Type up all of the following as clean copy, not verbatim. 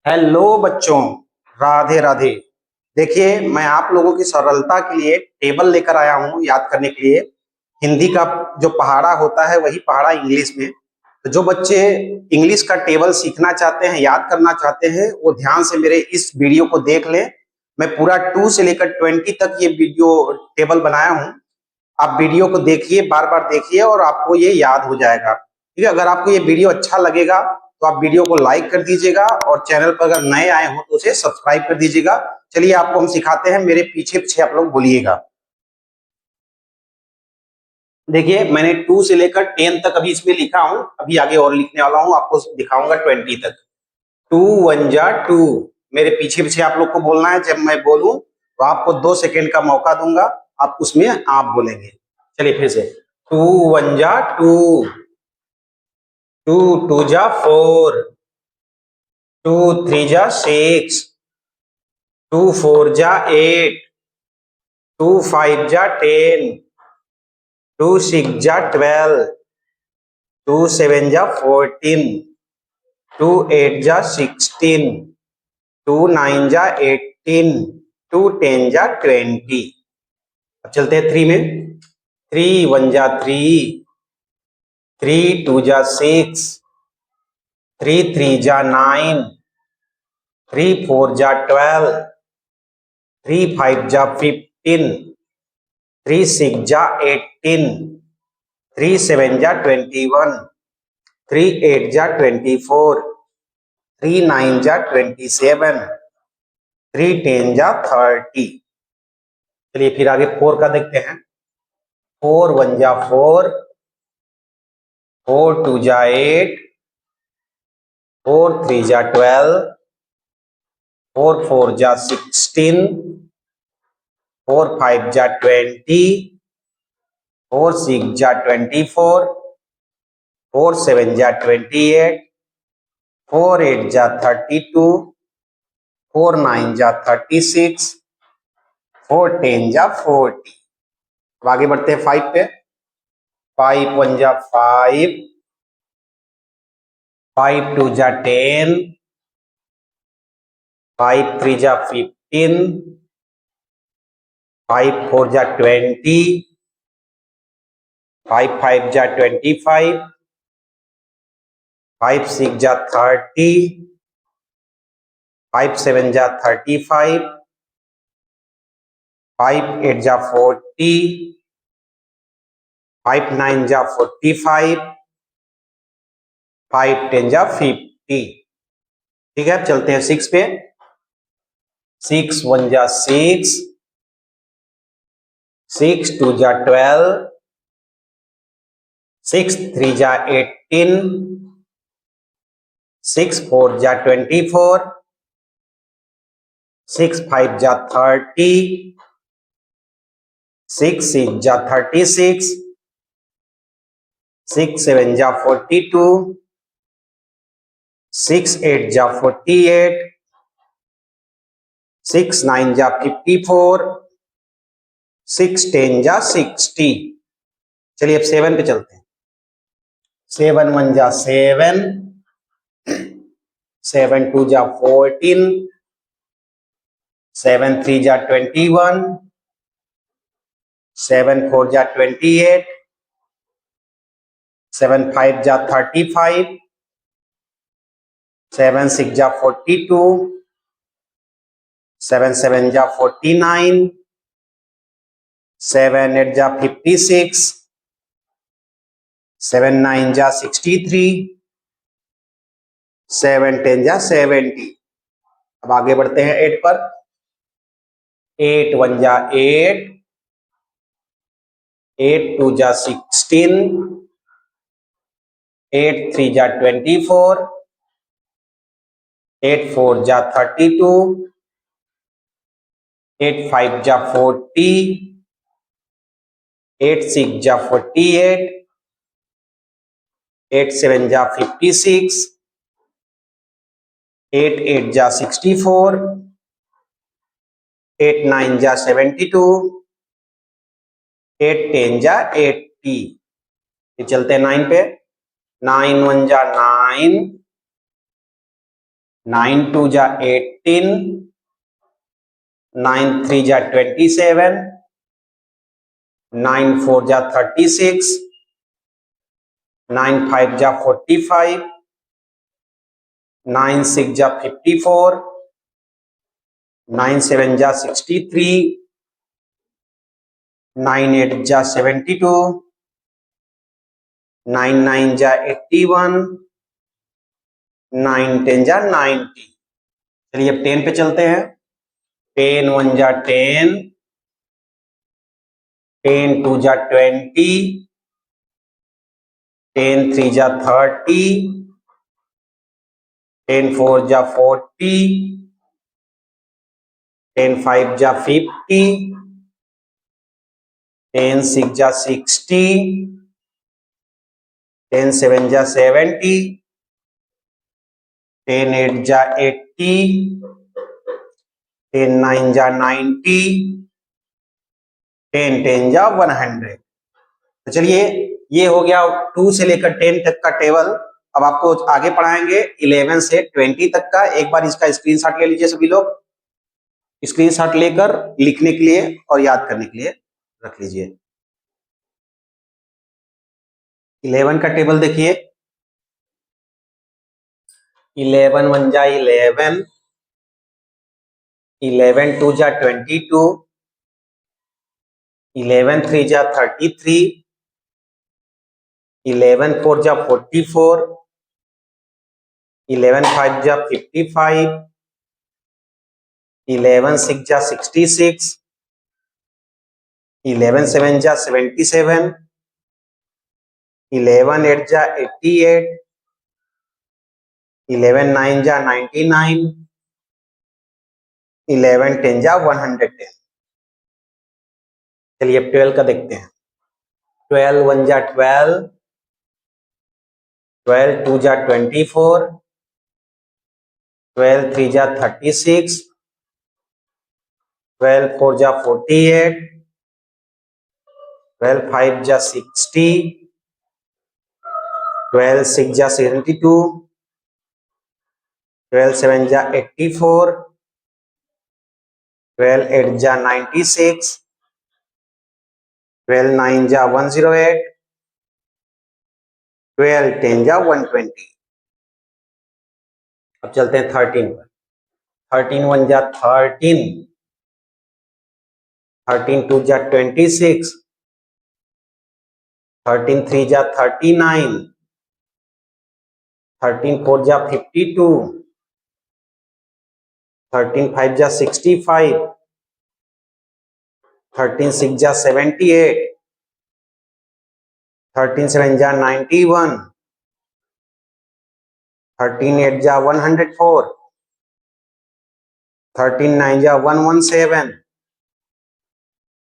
Hello बच्चों, राधे राधे। देखिए, मैं आप लोगों की सरलता के लिए टेबल लेकर आया हूँ याद करने के लिए। हिंदी का जो पहाड़ा होता है वही पहाड़ा इंग्लिश में। तो जो बच्चे इंग्लिश का टेबल सीखना चाहते हैं, याद करना चाहते हैं, वो ध्यान से मेरे इस वीडियो को देख लें। मैं पूरा 2 से लेकर 20 तक ये वीडियो टेबल बनाया हूँ। आप वीडियो को देखिए, बार बार देखिए और आपको ये याद हो जाएगा। ठीक है, अगर आपको ये वीडियो अच्छा लगेगा तो आप वीडियो को लाइक कर दीजिएगा और चैनल पर अगर नए आए हो तो उसे सब्सक्राइब कर दीजिएगा। चलिए आपको हम सिखाते हैं, मेरे पीछे पीछे आप लोग बोलिएगा। देखिए, मैंने 2 से लेकर 10 तक अभी इसमें लिखा हूं, अभी आगे और लिखने वाला हूं, आपको दिखाऊंगा 20 तक। 2 1 जा 2। मेरे पीछे पीछे आप लोग को बोलना है। जब मैं बोलूं तो आपको 2 सेकेंड का मौका दूंगा, आप उसमें आप बोलेंगे। चलिए फिर से। 2 1 जा 2। 2 2 जा 4। 2 3 जा 6। 2 4 जा 8। 2 5 जा 10। 2 6 जा 12। 2 7 जा 14। 2 8 जा 16। 2 9 जा 18। 2 10 जा 20। अब चलते हैं 3 में। 3 1 जा 3। 3 2 जा 6। 3 3 जा 9। 3 4 जा 12। 3 5 जा 15। 3 6 जा 18। 3 7 जा 21। 3 8 जा 24। 3 9 जा 27। 3 10 जा 30। चलिए फिर आगे 4 का देखते हैं। 4 1 जा 4। 4 2 जा 8। 4 3 जा 12। 4 4 जा 16। 4 5 जा 20। 4 6 जा 24। 4 7 जा 28। 4 8 जा 32। 4 9 जा 36। 4 10 जा 40। अब आगे बढ़ते हैं 5 पे। 5 1 जा 5। 5 2 जा 10। 5 3 जा 15। 5 4 जा 20। 5 5 जा 25। 5 6 जा 30। 5 7 जा 35। 5 8 जा 40। 5 9 जा 45। 5 10 जा 50। ठीक है, अब चलते हैं 6 पे। 6 1 जा 6। 6 2 जा 12। 6 3 जा 18। 6 4 जा 24। 6 5 जा 30। 6 6 जा 36। 6 7 जा 42। 6 8 जा 48। 6 9 जा 54। 6 10 जा 60। चलिए अब 7 पे चलते हैं। 7 1 जा 7। 7 2 जा 14। 7 3 जा 21। 7 4 जा 28। 7 5 जा 35। 7 6 जा 42। 7 7 जा 49। 7 8 जा 56। 7 9 जा 63। 7 10 जा 70। अब आगे बढ़ते हैं 8 पर। 8 1 जा 8। 8 2 जा 16। 8 3 जा 24। 8 4 जा 32। 8 5 जा 40। 8 6 जा 48। 8 7 जा 56। 8 8 जा 64। 8 9 जा 72। 8 10 जा 80। ये चलते हैं 9 पे। 9 1 जा 9। 9 2 जा 18, 9 3 जा 27, 9 4 जा 36, 9 5 जा 45, 9 6 जा 54, 9 7 जा 63, 9 8 जा 72, 9 9 जा 81, 9 10 जा 90। चलिए अब 10 पे चलते हैं। 10 1 जा 10, 10 2 जा 20, 10 3 जा 30, 10 4 जा 40, 10 5 जा 50, 10 6 जा 60, 10 7 जा 70, 10 8 जा 80, 10 9 जा 90, 10 10 जा 100। तो चलिए ये हो गया 2 से लेकर 10 तक का टेबल। अब आपको आगे पढ़ाएंगे 11 से 20 तक का। एक बार इसका स्क्रीनशॉट ले लीजिए सभी लोग। स्क्रीनशॉट लेकर लिखने के लिए और याद करने के लिए रख लीजिए। 11 का टेबल देखिए। 11 1 जा 11, 11 2 जा 22, 11 3 जा 33, 11 4 जा 44, 11 5 जा 55, 11 6 जा 66, 11 7 जा 77, 11 8 जा 88, 11 9 जा 99, 11 10 जा 110। चलिए अब 12 का देखते हैं। 12 1 जा 12, 12 2 जा 24, 12 3 जा 36, 12 4 जा 48, 12 5 जा 60, 12 6 जा 72, 12 7 जा 84, 12 8 जा 96, 12 9 जा 108, 12 10 जा 120। अब चलते हैं 13 पर। 13 1 जा 13, 13 2 जा 26, 13 3 जा 39, 13 4 जा 52, 13 5 जा 65, 13 6 जा 78, 13 7 जा 91, 13 8 जा 104, 13 9 जा 117,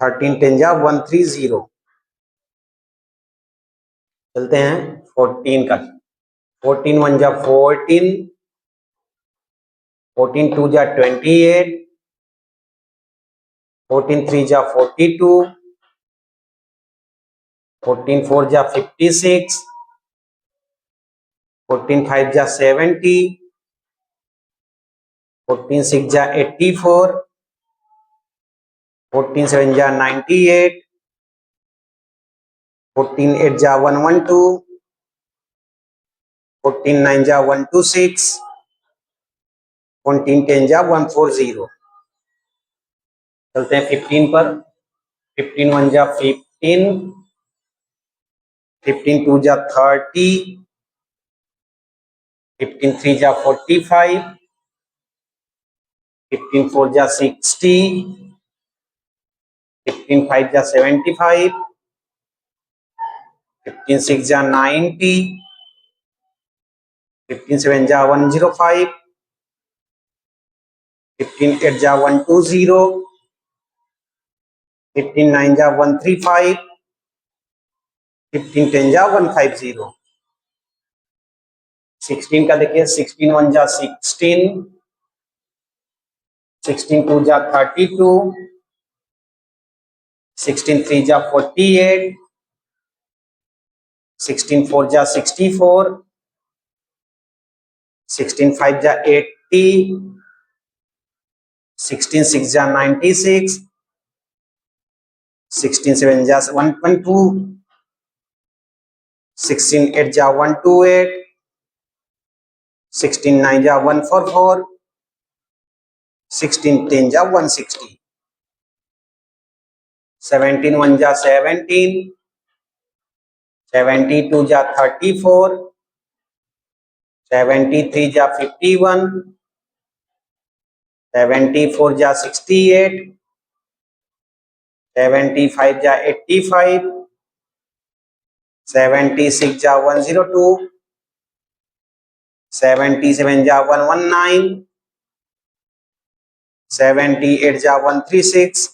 13 10 जा 130। चलते हैं 14 का। 14 1 जा 14, 14 2 जा 28, 14 3 जा 42, 14 4 जा 56, 14 5 जा 70, 14 6 जा 84, 14 7 जा 98, 14 8 जा 112, 14 9 जा 126, 14 10 जा 140। चलते हैं 15 पर। 15 1 जा 15, 15 2 जा 30, 15 3 जा 45, 15 4 जा 60, 15 5 जा 75, 15 6 जा 90, 15 7 जा 105, 15 8 जा 120, 15 9 जा 135, 15 10 जा 150। 16 का देखिए। 16 1 जा 16, 16 2 जा 32, 16 3 जा 48, 16 4 जा 64, 16 5 जा 80, 16 6 जा 96, 16 7 जा 1.2, 16 8 जा 128, 16 9 जा 144, 16 10 जा 160, 17 1 जा 17, 72 जा 34, 73 जा 51, 74 जा 68, 75 जा 85, 76 जा 102, 77 जा 119, 78 जा 136,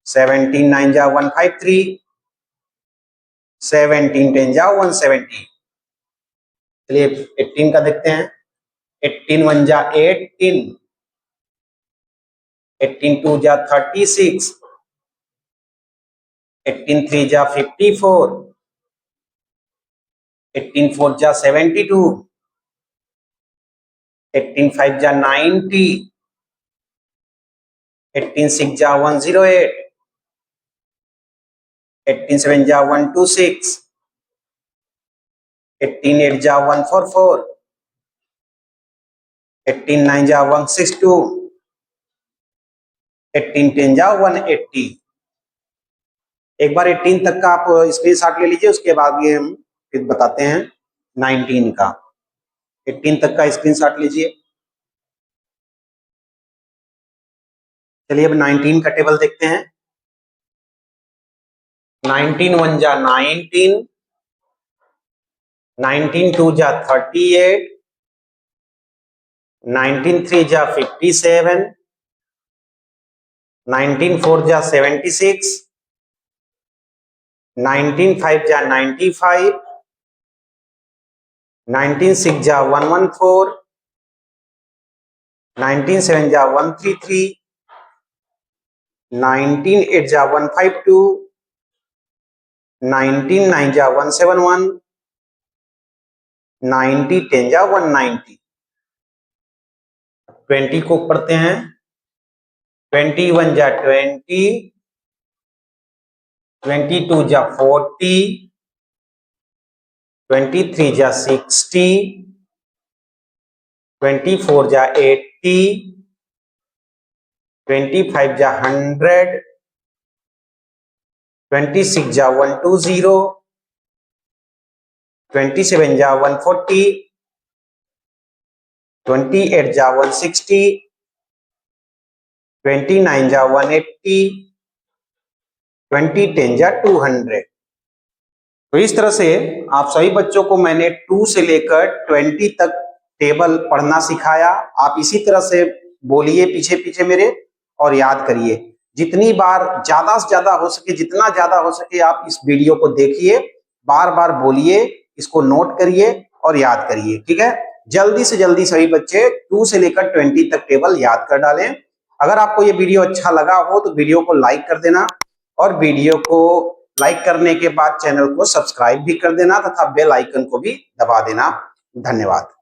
79 जा 153, 17 10 जा 170। चलिए 18 का देखते हैं। 18 1 जा 18, 18 2 जा 36, 18 3 जा 54, 18 4 जा 72, 18 5 जा 90, 18 6 जा 108, 18 7 जा 126, 18 8 जा 144, 18 9 जा 162, 18 10 जा 180। एक बार 18 तक का आप स्क्रीनशॉट ले लीजिए, उसके बाद ये हम फिर बताते हैं 19 का। 18 तक का स्क्रीनशॉट लीजिए। चलिए अब 19 का टेबल देखते हैं। 19 1 जा 19, 19 2 जा 38, 19 3 जा 57, 19 4 जा 76, 19 5 जा 95, 19 6 जा 114, 19 7 जा 133, 19 8 जा 152, 19 9 जा 171, 90 10 जा 190। 20 को पढ़ते हैं। 21 जा 20, 22 जा 40, 23 जा 60, 24 जा 80, 25 जा 100, 26 जा 120, 27 जा 140, 28 जा 160, 29 जा 180, 20 10 जा 200। तो इस तरह से आप सभी बच्चों को मैंने 2 से लेकर 20 तक टेबल पढ़ना सिखाया। आप इसी तरह से बोलिए पीछे पीछे मेरे और याद करिए। जितनी बार ज्यादा से ज्यादा हो सके, जितना ज्यादा हो सके आप इस वीडियो को देखिए, बार बार बोलिए, इसको नोट करिए और याद करिए। ठीक है, जल्दी से जल्दी सभी बच्चे 2 से लेकर 20 तक टेबल याद कर डालें। अगर आपको ये वीडियो अच्छा लगा हो तो वीडियो को लाइक कर देना, और वीडियो को लाइक करने के बाद चैनल को सब्सक्राइब भी कर देना तथा बेल आइकन को भी दबा देना। धन्यवाद।